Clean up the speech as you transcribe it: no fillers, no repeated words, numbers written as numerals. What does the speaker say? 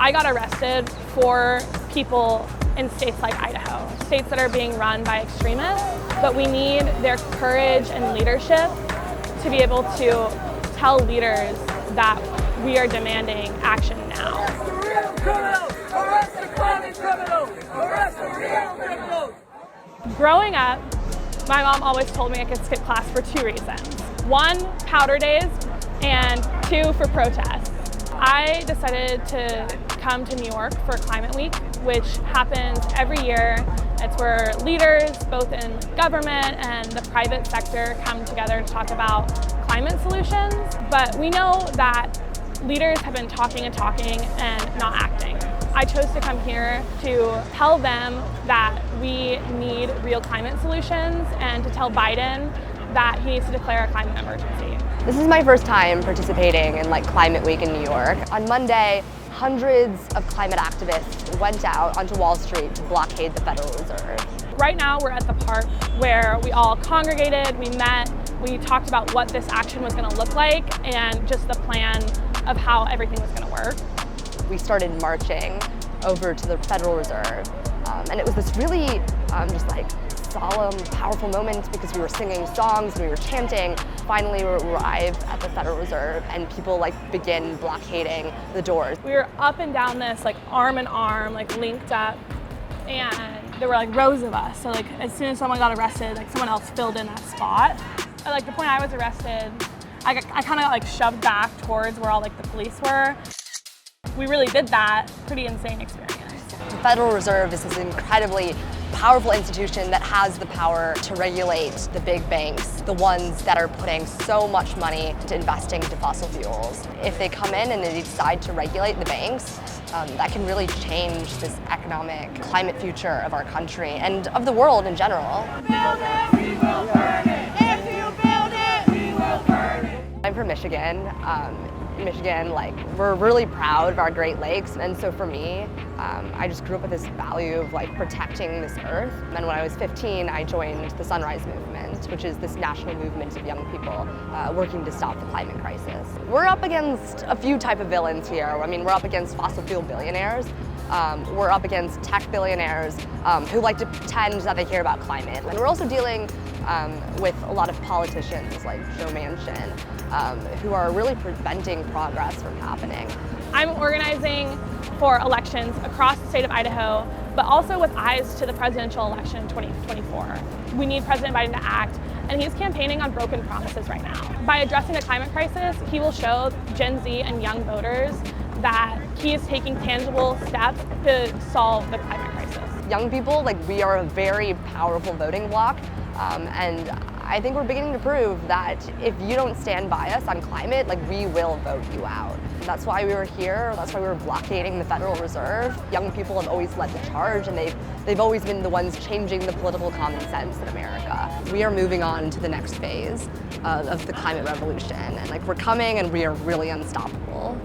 I got arrested for people in states like Idaho, states that are being run by extremists, but we need their courage and leadership to be able to tell leaders that we are demanding action now. Arrest the real criminals! Arrest the climate criminals! Arrest the real criminals! Growing up, my mom always told me I could skip class for 2 reasons. 1, powder days, and 2, for protests. I decided to come to New York for Climate Week, which happens every year. It's where leaders, both in government and the private sector, come together to talk about climate solutions. But we know that leaders have been talking and not acting. I chose to come here to tell them that we need real climate solutions and to tell Biden that he needs to declare a climate emergency. This is my first time participating in Climate Week in New York. On Monday, hundreds of climate activists went out onto Wall Street to blockade the Federal Reserve. Right now we're at the park where we all congregated, we met, we talked about what this action was going to look like and just the plan of how everything was going to work. We started marching over to the Federal Reserve, and it was this really solemn, powerful moment because we were singing songs and we were chanting. Finally, we arrived at the Federal Reserve and people begin blockading the doors. We were up and down this arm in arm, linked up, and there were rows of us. So as soon as someone got arrested, someone else filled in that spot. At the point I was arrested, I kind of got shoved back towards where all the police were. We really did that. Pretty insane experience. The Federal Reserve is this incredibly powerful institution that has the power to regulate the big banks, the ones that are putting so much money into investing into fossil fuels. If they come in and they decide to regulate the banks, that can really change this economic climate future of our country and of the world in general. Build it, we will burn it. If you build it, we will burn it. I'm from Michigan. Michigan, we're really proud of our Great Lakes, and so for me, I just grew up with this value of protecting this earth. And when I was 15, I joined the Sunrise Movement, which is this national movement of young people working to stop the climate crisis. We're up against a few type of villains here. We're up against fossil fuel billionaires. We're up against tech billionaires who like to pretend that they care about climate. And we're also dealing with a lot of politicians like Joe Manchin, who are really preventing progress from happening. I'm organizing for elections across the state of Idaho, but also with eyes to the presidential election in 2024. We need President Biden to act, and he's campaigning on broken promises right now. By addressing the climate crisis, he will show Gen Z and young voters that he is taking tangible steps to solve the climate crisis. Young people, we are a very powerful voting bloc, and I think we're beginning to prove that if you don't stand by us on climate, we will vote you out. That's why we were here, that's why we were blockading the Federal Reserve. Young people have always led the charge, and they've always been the ones changing the political common sense in America. We are moving on to the next phase of the climate revolution, and we're coming and we are really unstoppable.